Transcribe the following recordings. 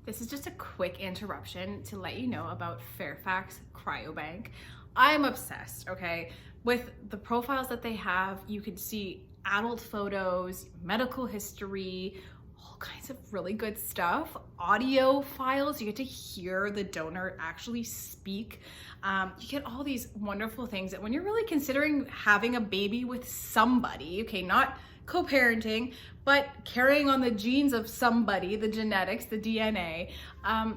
This is just a quick interruption to let you know about Fairfax Cryobank. I'm obsessed, okay? With the profiles that they have, you can see adult photos, medical history, all kinds of really good stuff, audio files. You get to hear the donor actually speak. You get all these wonderful things that when you're really considering having a baby with somebody, okay, not co-parenting, but carrying on the genes of somebody, the genetics, the DNA,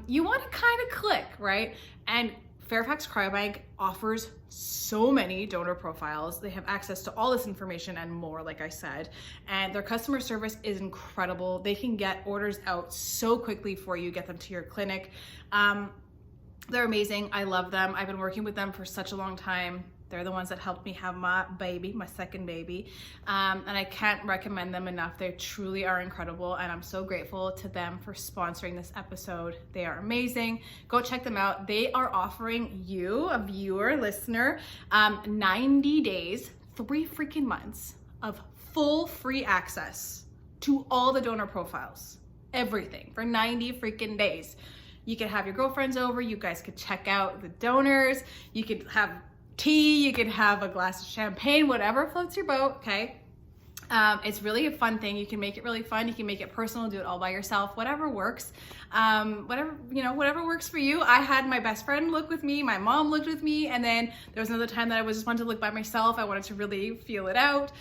you want to kind of click, right? And Fairfax Cryobank offers so many donor profiles. They have access to all this information and more, like I said, and their customer service is incredible. They can get orders out so quickly for you, get them to your clinic. They're amazing. I love them. I've been working with them for such a long time. They're the ones that helped me have my baby, my second baby. And I can't recommend them enough. They truly are incredible. And I'm so grateful to them for sponsoring this episode. They are amazing. Go check them out. They are offering you, a viewer, listener, 90 days, 3 freaking months of full free access to all the donor profiles, everything for 90 freaking days. You could have your girlfriends over. You guys could check out the donors. You could have tea, you can have a glass of champagne, whatever floats your boat, okay? It's really a fun thing. You can make it really fun. You can make it personal, do it all by yourself, whatever works. Whatever works for you. I had my best friend look with me, my mom looked with me, and then there was another time that I just wanted to look by myself. I wanted to really feel it out.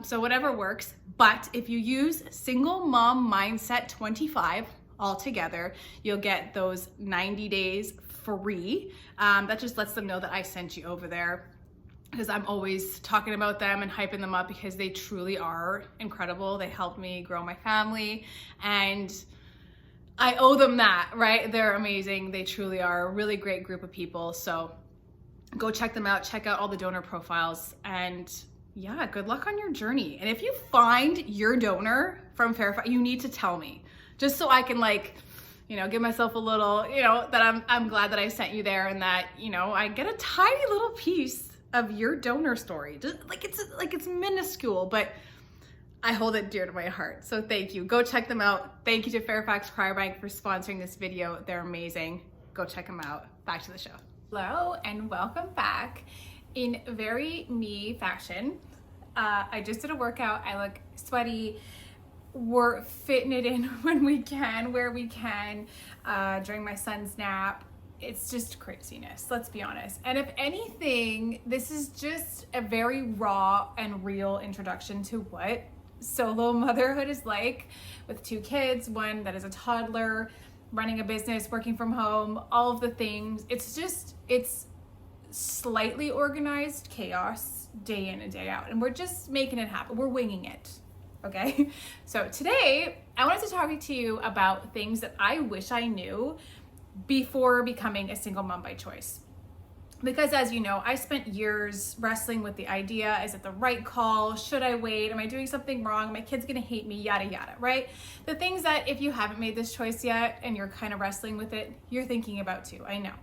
So whatever works. But if you use Single Mom Mindset 25 all together, you'll get those 90 days free. That just lets them know that I sent you over there, because I'm always talking about them and hyping them up because they truly are incredible. They helped me grow my family and I owe them that, right? They're amazing. They truly are a really great group of people. So go check them out, check out all the donor profiles, and yeah, good luck on your journey. And if you find your donor from Fairfax, you need to tell me, just so I can give myself a little, that I'm glad that I sent you there and that, I get a tiny little piece of your donor story. Just it's minuscule, but I hold it dear to my heart. So thank you. Go check them out. Thank you to Fairfax Cryobank for sponsoring this video. They're amazing. Go check them out. Back to the show. Hello and welcome back. In very me fashion, I just did a workout. I look sweaty. We're fitting it in when we can, where we can, during my son's nap. It's just craziness, let's be honest. And if anything, this is just a very raw and real introduction to what solo motherhood is like, with 2 kids, one that is a toddler, running a business, working from home, all of the things. It's slightly organized chaos day in and day out. And we're just making it happen. We're winging it. Okay, so today I wanted to talk to you about things that I wish I knew before becoming a single mom by choice. Because as you know, I spent years wrestling with the idea, is it the right call? Should I wait? Am I doing something wrong? Are my kids gonna hate me? Yada, yada, right? The things that if you haven't made this choice yet and you're kind of wrestling with it, you're thinking about too, I know.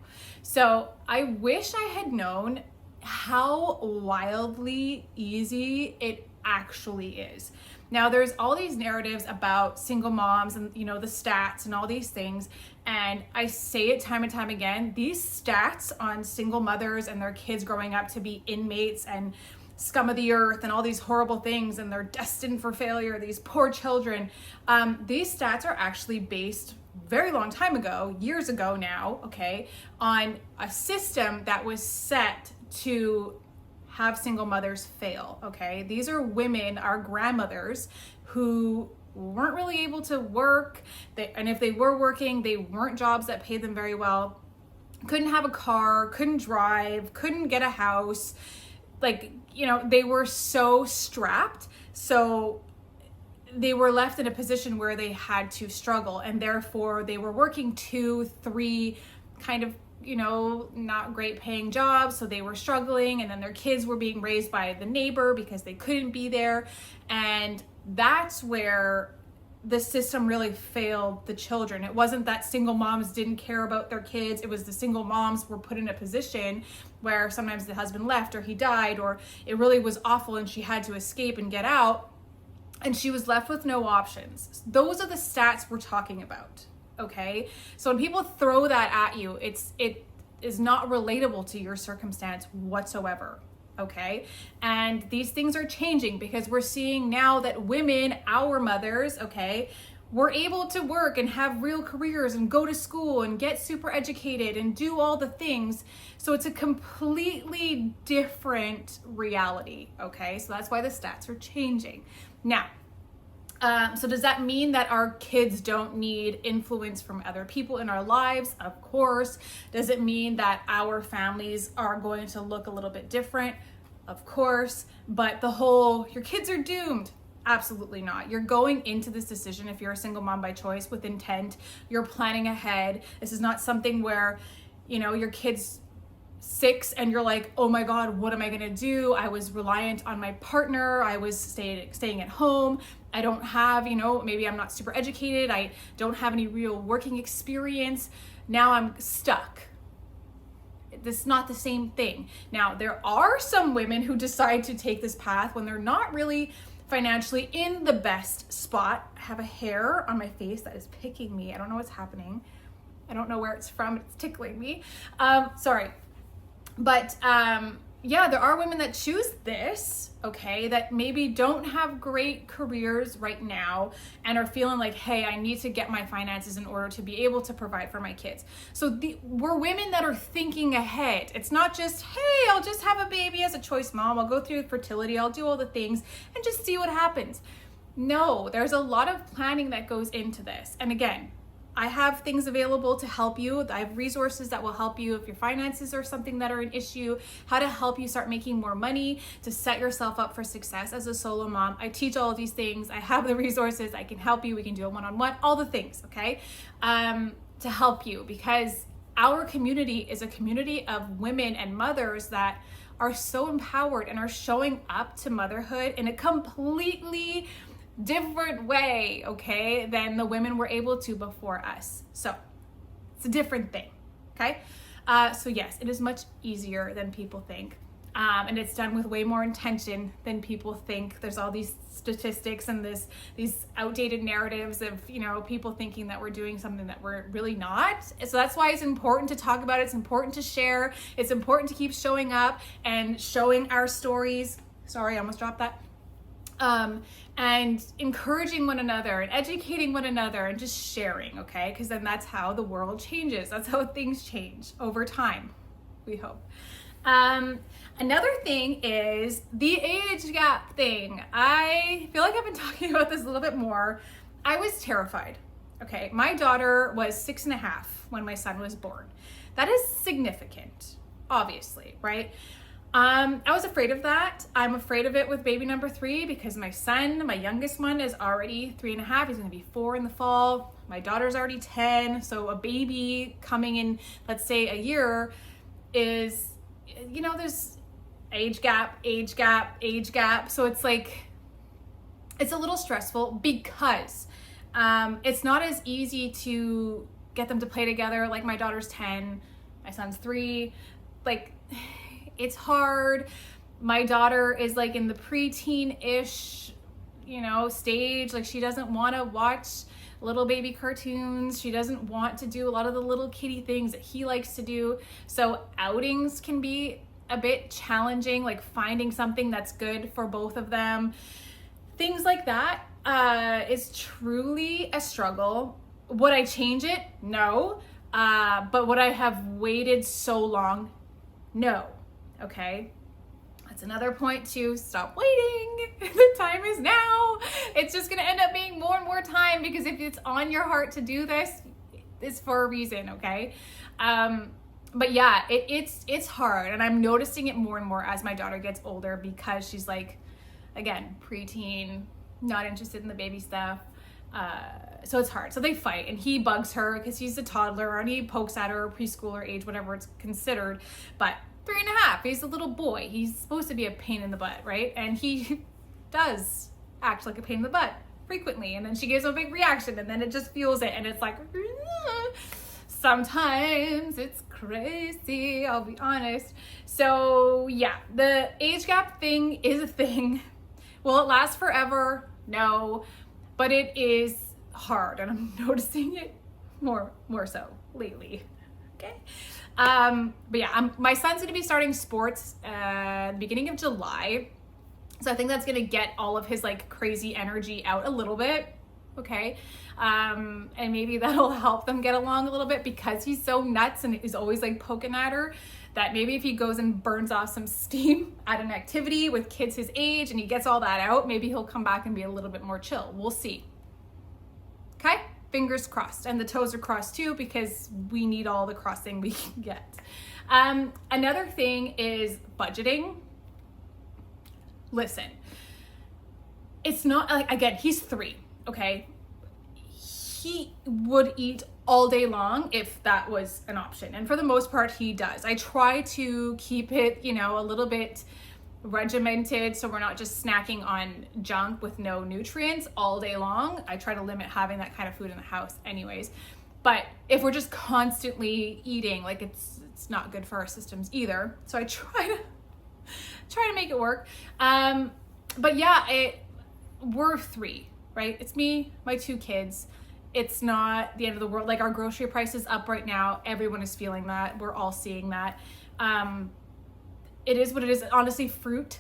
So I wish I had known how wildly easy it actually is. Now there's all these narratives about single moms and the stats and all these things, and I say it time and time again, these stats on single mothers and their kids growing up to be inmates and scum of the earth and all these horrible things, and they're destined for failure, these poor children, these stats are actually based very long time ago, years ago now, okay, on a system that was set to have single mothers fail, okay? These are women, our grandmothers, who weren't really able to work, and if they were working, they weren't jobs that paid them very well, couldn't have a car, couldn't drive, couldn't get a house, they were so strapped, so they were left in a position where they had to struggle, and therefore they were working 2, 3 kind of not great paying jobs, so they were struggling, and then their kids were being raised by the neighbor because they couldn't be there, and that's where the system really failed the children. It wasn't that single moms didn't care about their kids, it was the single moms were put in a position where sometimes the husband left or he died or it really was awful and she had to escape and get out, and she was left with no options. Those are the stats we're talking about, okay? So when people throw that at you, it is not relatable to your circumstance whatsoever, okay? And these things are changing because we're seeing now that women, our mothers, okay, we're able to work and have real careers and go to school and get super educated and do all the things. So it's a completely different reality, okay? So that's why the stats are changing. Now, so does that mean that our kids don't need influence from other people in our lives? Of course. Does it mean that our families are going to look a little bit different? Of course. But the whole, your kids are doomed. Absolutely not. You're going into this decision, if you're a single mom by choice, with intent. You're planning ahead. This is not something where, you know, your kid's 6 and you're like, oh my God, what am I gonna do? I was reliant on my partner. I was staying at home. I don't have, you know, maybe I'm not super educated. I don't have any real working experience. Now I'm stuck. This is not the same thing. Now, there are some women who decide to take this path when they're not really financially in the best spot. I have a hair on my face that is picking me. I don't know what's happening. I don't know where it's from. It's tickling me. Sorry. But yeah, there are women that choose this, okay, that maybe don't have great careers right now and are feeling like, hey, I need to get my finances in order to be able to provide for my kids. So we're women that are thinking ahead. It's not just, hey, I'll just have a baby as a choice mom. I'll go through fertility. I'll do all the things and just see what happens. No, there's a lot of planning that goes into this. And again, I have things available to help you. I have resources that will help you if your finances are something that are an issue, how to help you start making more money, to set yourself up for success as a solo mom. I teach all of these things. I have the resources. I can help you. We can do a one-on-one, all the things, okay? To help you, because our community is a community of women and mothers that are so empowered and are showing up to motherhood in a completely different way, okay, than the women were able to before us. So it's a different thing, okay? So yes, it is much easier than people think. And it's done with way more intention than people think. There's all these statistics and these outdated narratives of, you know, people thinking that we're doing something that we're really not. So that's why it's important to talk about it. It's important to share. It's important to keep showing up and showing our stories. Sorry, I almost dropped that. And encouraging one another and educating one another and just sharing, okay? Because then that's how the world changes. That's how things change over time, we hope. Another thing is the age gap thing. I feel like I've been talking about this a little bit more. I was terrified, okay? My daughter was 6.5 when my son was born. That is significant, obviously, right? I was afraid of that. I'm afraid of it with baby number 3 because my son, my youngest one, is already 3.5. He's going to be 4 in the fall. My daughter's already 10. So a baby coming in, let's say, a year is, you know, there's age gap. So it's like, it's a little stressful because it's not as easy to get them to play together. Like my daughter's 10, my son's 3. Like, it's hard. My daughter is like in the preteen-ish, you know, stage. Like she doesn't want to watch little baby cartoons. She doesn't want to do a lot of the little kitty things that he likes to do. So outings can be a bit challenging, like finding something that's good for both of them. Things like that is truly a struggle. Would I change it? No. But would I have waited so long? No. Okay, that's another point to stop waiting. The time is now. It's just gonna end up being more and more time because if it's on your heart to do this, it's for a reason, okay? But yeah, it's hard, and I'm noticing it more and more as my daughter gets older because she's like, again, preteen, not interested in the baby stuff. So it's hard. So they fight, and he bugs her because he's a toddler, and he pokes at her, preschooler age, whatever it's considered, but 3.5, he's a little boy. He's supposed to be a pain in the butt, right? And he does act like a pain in the butt frequently. And then she gives him a big reaction and then it just fuels it. And it's like, sometimes it's crazy, I'll be honest. So yeah, the age gap thing is a thing. Will it last forever? No, but it is hard and I'm noticing it more so lately. Okay. But yeah, my son's gonna be starting sports the beginning of July. So I think that's gonna get all of his like crazy energy out a little bit. Okay. And maybe that'll help them get along a little bit, because he's so nuts and is always like poking at her, that maybe if he goes and burns off some steam at an activity with kids his age and he gets all that out, maybe he'll come back and be a little bit more chill. We'll see. Okay? Fingers crossed. And the toes are crossed too, because we need all the crossing we can get. Another thing is budgeting. Listen, it's not like, again, he's 3, okay? He would eat all day long if that was an option. And for the most part, he does. I try to keep it, a little bit regimented, so we're not just snacking on junk with no nutrients all day long. I try to limit having that kind of food in the house anyways. But if we're just constantly eating, like it's not good for our systems either. So I try to make it work. But yeah, we're 3, right? It's me, my 2 kids. It's not the end of the world. Like, our grocery price is up right now. Everyone is feeling that. We're all seeing that. It is what it is. Honestly, fruit,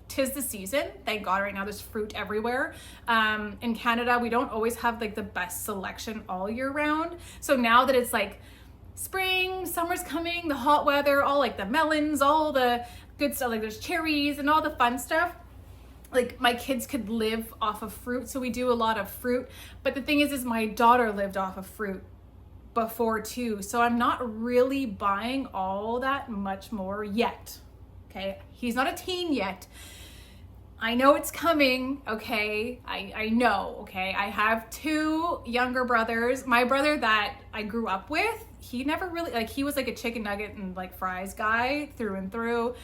'tis the season. Thank God right now there's fruit everywhere. In Canada, we don't always have like the best selection all year round. So now that it's like spring, summer's coming, the hot weather, all like the melons, all the good stuff, like there's cherries and all the fun stuff. Like, my kids could live off of fruit, so we do a lot of fruit. But the thing is my daughter lived off of fruit before too, so I'm not really buying all that much more yet. Okay, he's not a teen yet. I know it's coming, okay? I know, okay? I have 2 younger brothers. My brother that I grew up with, he never really, like, he was like a chicken nugget and like fries guy through and through.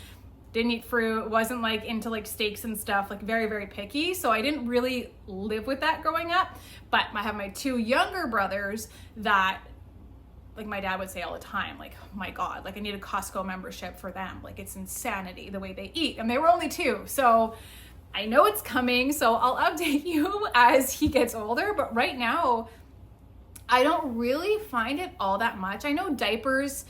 Didn't eat fruit, wasn't like into like steaks and stuff, like very, very picky. So I didn't really live with that growing up. But I have my 2 younger brothers that, like, my dad would say all the time, like, oh my God, like, I need a Costco membership for them. Like, it's insanity the way they eat. And they were only 2. So I know it's coming. So I'll update you as he gets older. But right now, I don't really find it all that much. I know diapers,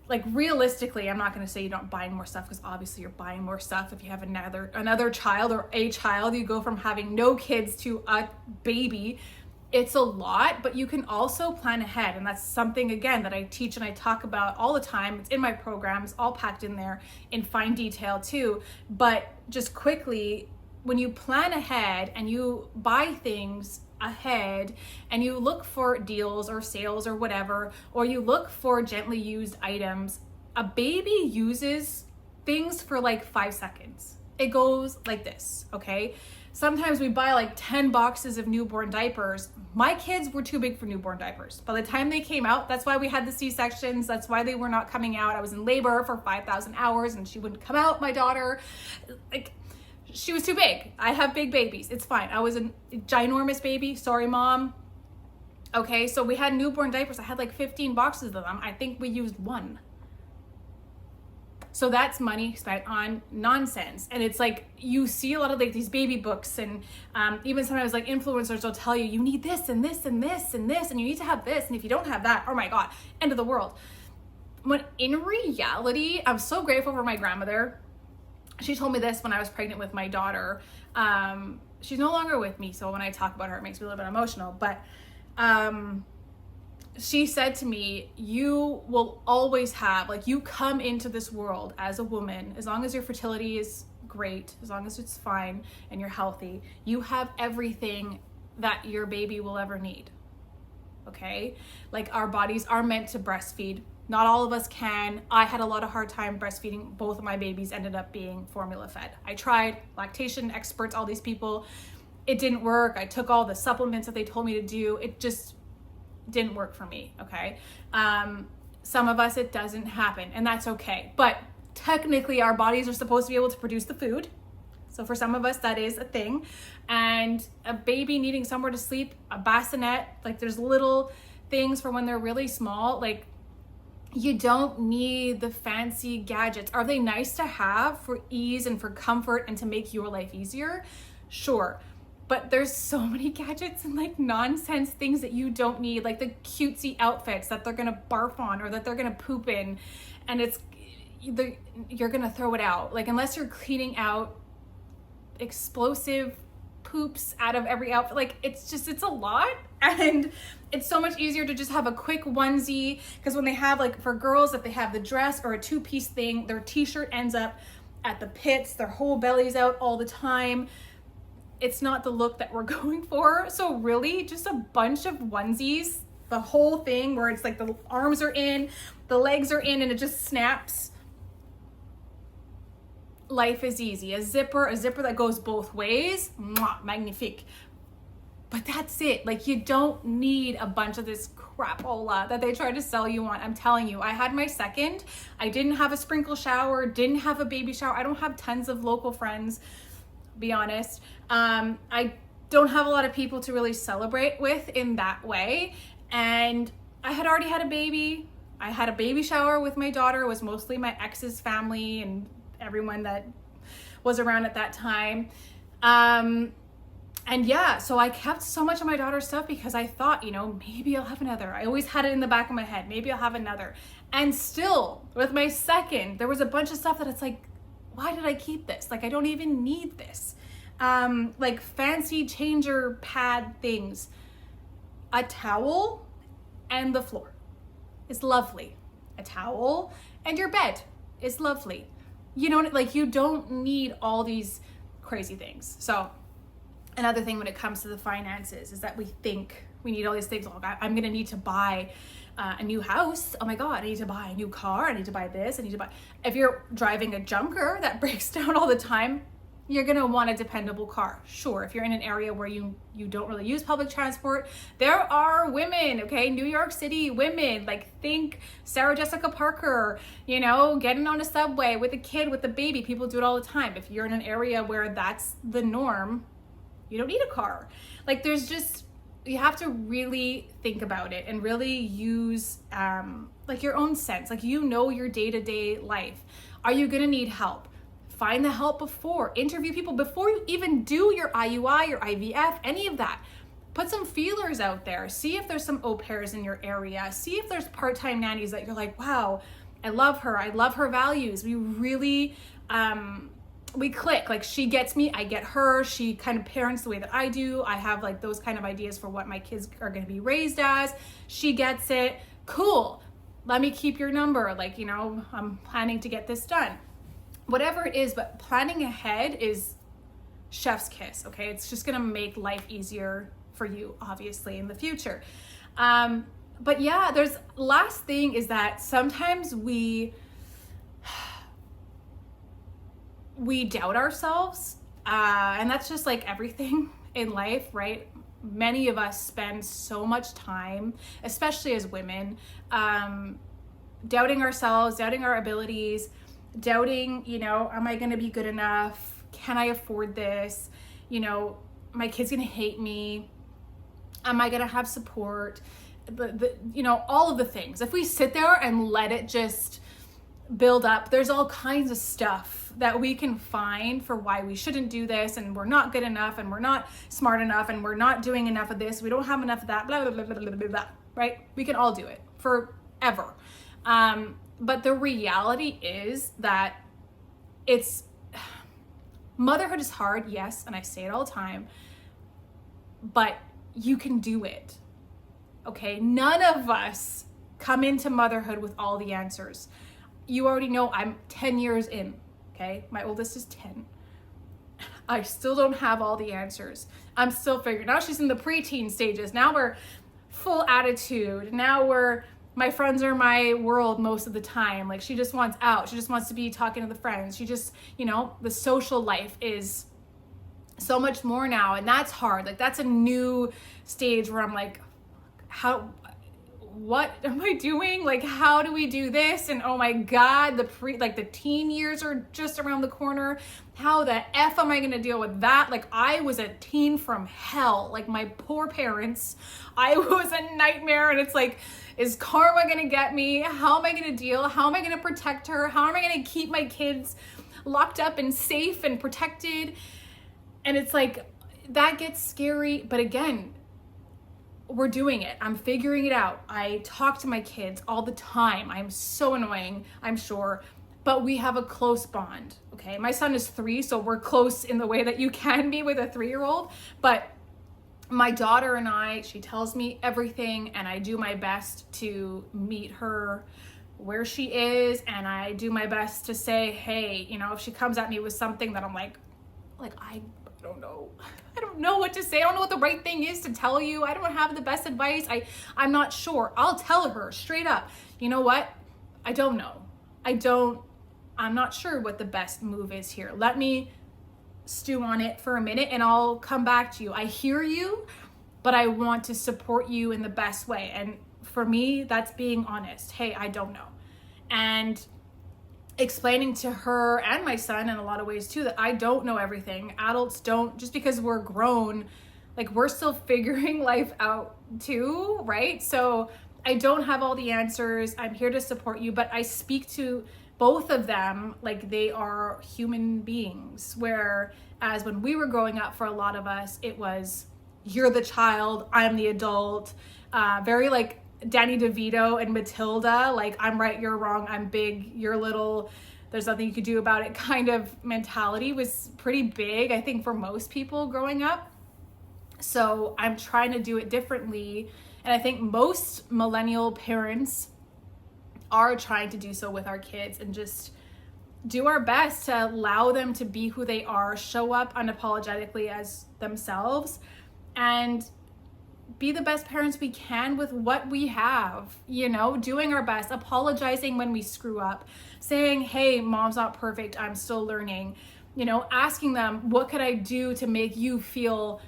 like, realistically, I'm not going to say you don't buy more stuff, because obviously you're buying more stuff. If you have another child or a child, you go from having no kids to a baby. It's a lot, but you can also plan ahead. And that's something, again, that I teach and I talk about all the time. It's in my programs, all packed in there in fine detail too. But just quickly, when you plan ahead and you buy things ahead and you look for deals or sales or whatever, or you look for gently used items, a baby uses things for like 5 seconds. It goes like this, okay? Sometimes we buy like 10 boxes of newborn diapers. My kids were too big for newborn diapers. By the time they came out, that's why we had the C-sections. That's why they were not coming out. I was in labor for 5,000 hours and she wouldn't come out, my daughter. Like, she was too big. I have big babies. It's fine. I was a ginormous baby. Sorry, Mom. Okay, so we had newborn diapers. I had like 15 boxes of them. I think we used 1. So that's money spent on nonsense. And it's like, you see a lot of like these baby books, and even sometimes like influencers will tell you, you need this and this and this and this, and you need to have this. And if you don't have that, oh my God, end of the world. When in reality, I'm so grateful for my grandmother. She told me this when I was pregnant with my daughter. She's no longer with me, so when I talk about her, it makes me a little bit emotional. But she said to me, you will always have, like, you come into this world as a woman, as long as your fertility is great, as long as it's fine and you're healthy, you have everything that your baby will ever need. Okay? Like, our bodies are meant to breastfeed. Not all of us can. I had a lot of hard time breastfeeding. Both of my babies ended up being formula fed. I tried, lactation experts, all these people. It didn't work. I took all the supplements that they told me to do. It just didn't work for me, okay? Some of us, it doesn't happen, and that's okay. But technically, our bodies are supposed to be able to produce the food. So for some of us, that is a thing. And a baby needing somewhere to sleep, a bassinet, like, there's little things for when they're really small. Like, you don't need the fancy gadgets. Are they nice to have for ease and for comfort and to make your life easier? Sure. But there's so many gadgets and like nonsense things that you don't need, like the cutesy outfits that they're gonna barf on or that they're gonna poop in, and you're gonna throw it out. Like, unless you're cleaning out explosive poops out of every outfit, like it's a lot. And it's so much easier to just have a quick onesie, because when they have, like, for girls, if they have the dress or a two-piece thing, their t-shirt ends up at the pits, their whole belly's out all the time. It's not the look that we're going for. So really, just a bunch of onesies, the whole thing, where it's like the arms are in, the legs are in, and it just snaps. Life is easy. A zipper that goes both ways, mwah, magnifique. But that's it. Like, you don't need a bunch of this crapola that they try to sell you on. I'm telling you, I had my second. I didn't have a sprinkle shower, didn't have a baby shower. I don't have tons of local friends, be honest. I don't have a lot of people to really celebrate with in that way. And I had already had a baby. I had a baby shower with my daughter. It was mostly my ex's family and everyone that was around at that time. And yeah, so I kept so much of my daughter's stuff because I thought, maybe I'll have another. I always had it in the back of my head. Maybe I'll have another. And still, with my second, there was a bunch of stuff that it's like, why did I keep this? Like, I don't even need this. Like fancy changer pad things. A towel and the floor is lovely. A towel and your bed is lovely. Like, you don't need all these crazy things. So another thing when it comes to the finances is that we think we need all these things. Like, I'm going to need to buy a new house. Oh my God, I need to buy a new car. I need to buy this. If you're driving a junker that breaks down all the time, you're going to want a dependable car. Sure, if you're in an area where you don't really use public transport, there are women, okay? New York City women, like, think Sarah Jessica Parker, getting on a subway with a kid, with a baby. People do it all the time. If you're in an area where that's the norm, you don't need a car. Like, you have to really think about it and really use like your own sense. Like, your day-to-day life. Are you gonna need help? Find the help before. Interview people before you even do your IUI, your IVF, any of that. Put some feelers out there. See if there's some au pairs in your area. See if there's part-time nannies that you're like, wow, I love her. I love her values. We really, we click. Like, she gets me, I get her. She kind of parents the way that I do. I have like those kind of ideas for what my kids are going to be raised as. She gets it. Cool. Let me keep your number. Like, I'm planning to get this done. Whatever it is, but planning ahead is chef's kiss, okay? It's just gonna make life easier for you, obviously, in the future. But yeah, last thing is that sometimes we doubt ourselves, and that's just like everything in life, right? Many of us spend so much time, especially as women, doubting ourselves, doubting our abilities, doubting, am I going to be good enough? Can I afford this? My kid's going to hate me. Am I going to have support? All of the things. If we sit there and let it just build up, there's all kinds of stuff that we can find for why we shouldn't do this, and we're not good enough, and we're not smart enough, and we're not doing enough of this. We don't have enough of that, blah, blah, blah, blah, blah, blah, blah, right? We can all do it forever. But the reality is that motherhood is hard, yes, and I say it all the time, but you can do it, okay? None of us come into motherhood with all the answers. You already know I'm 10 years in, okay? My oldest is 10. I still don't have all the answers. I'm still figuring. Now she's in the preteen stages. Now we're full attitude. Now my friends are my world most of the time. Like, she just wants out. She just wants to be talking to the friends. She just, the social life is so much more now. And that's hard. Like, that's a new stage where I'm like, what am I doing? Like, how do we do this? And oh my God, the teen years are just around the corner. How the F am I gonna deal with that? Like, I was a teen from hell. Like, my poor parents, I was a nightmare. And it's like, is karma gonna get me? How am I gonna deal? How am I gonna protect her? How am I gonna keep my kids locked up and safe and protected? And it's like, that gets scary. But again, we're doing it. I'm figuring it out. I talk to my kids all the time. I'm so annoying, I'm sure, but we have a close bond, okay? My son is 3, so we're close in the way that you can be with a 3-year-old, but my daughter and I, she tells me everything, and I do my best to meet her where she is, and I do my best to say, hey, you know, if she comes at me with something that I'm like, I don't know. I don't know what to say. I don't know what the right thing is to tell you. I don't have the best advice. I'm not sure. I'll tell her straight up, you know what? I don't know. I'm not sure what the best move is here. Let me stew on it for a minute and I'll come back to you. I hear you, but I want to support you in the best way. And for me, that's being honest. Hey, I don't know. And explaining to her and my son in a lot of ways too, that I don't know everything. Adults don't, just because we're grown, like we're still figuring life out too, right? So I don't have all the answers. I'm here to support you, but I speak to both of them like they are human beings. Whereas when we were growing up, for a lot of us, it was, you're the child, I'm the adult, very like Danny DeVito and Matilda, like I'm right, you're wrong, I'm big, you're little, there's nothing you could do about it kind of mentality was pretty big, I think, for most people growing up. So I'm trying to do it differently. And I think most millennial parents are trying to do so with our kids and just do our best to allow them to be who they are, show up unapologetically as themselves, and be the best parents we can with what we have, you know, doing our best, apologizing when we screw up, saying, hey, mom's not perfect, I'm still learning, you know, asking them, what could I do to make you feel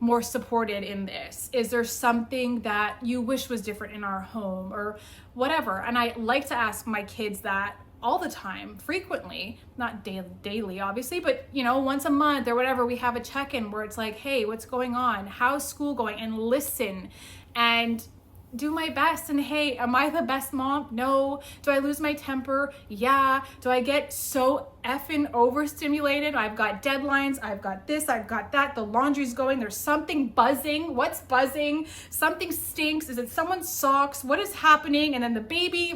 more supported in this? Is there something that you wish was different in our home or whatever? And I like to ask my kids that all the time, frequently, not daily, obviously, but you know, once a month or whatever, we have a check-in where it's like, hey, what's going on? How's school going? And listen and do my best. And hey, am I the best mom? No. Do I lose my temper? Yeah. Do I get so effing overstimulated? I've got deadlines. I've got this. I've got that. The laundry's going. There's something buzzing. What's buzzing? Something stinks. Is it someone's socks? What is happening? And then the baby,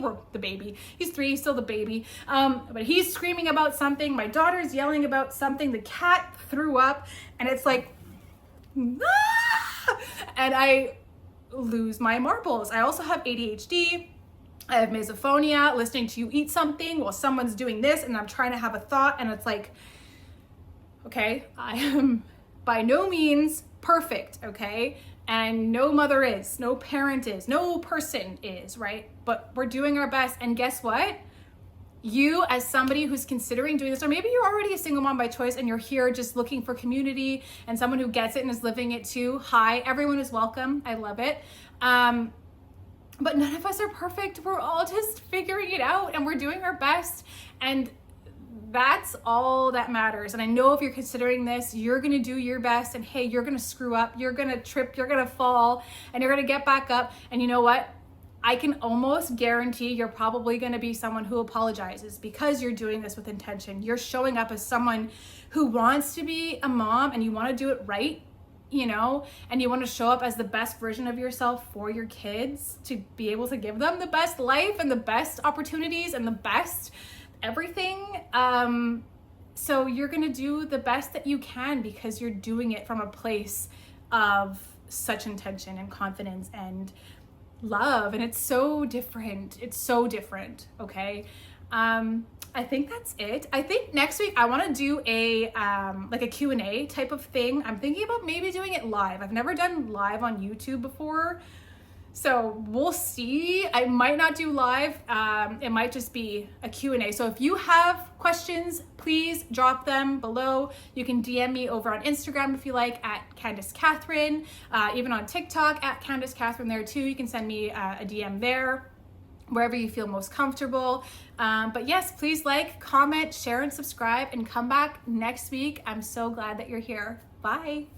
he's 3, he's still the baby. But he's screaming about something. My daughter's yelling about something. The cat threw up and it's like, ah! And I lose my marbles. I also have ADHD. I have misophonia, listening to you eat something while someone's doing this and I'm trying to have a thought and it's like, okay, I am by no means perfect, okay? And no mother is, no parent is, no person is, right? But we're doing our best. And guess what? You, as somebody who's considering doing this, or maybe you're already a single mom by choice and you're here just looking for community and someone who gets it and is living it too. Hi, everyone is welcome. I love it. But none of us are perfect. We're all just figuring it out and we're doing our best. And that's all that matters. And I know if you're considering this, you're going to do your best and hey, you're going to screw up, you're going to trip, you're going to fall, and you're going to get back up. And you know what? I can almost guarantee you're probably going to be someone who apologizes because you're doing this with intention. You're showing up as someone who wants to be a mom and you want to do it right, you know, and you want to show up as the best version of yourself for your kids to be able to give them the best life and the best opportunities and the best everything. So you're going to do the best that you can because you're doing it from a place of such intention and confidence and love. And it's so different. It's so different. Okay. I think that's it. I think next week I want to do a like a Q&A type of thing. I'm thinking about maybe doing it live. I've never done live on YouTube before. So we'll see. I might not do live. It might just be a Q&A. So if you have questions, please drop them below. You can DM me over on Instagram if you like, at Candace Catherine, even on TikTok at Candace Catherine there too. You can send me a DM there, wherever you feel most comfortable. But yes, please like, comment, share, and subscribe, and come back next week. I'm so glad that you're here. Bye.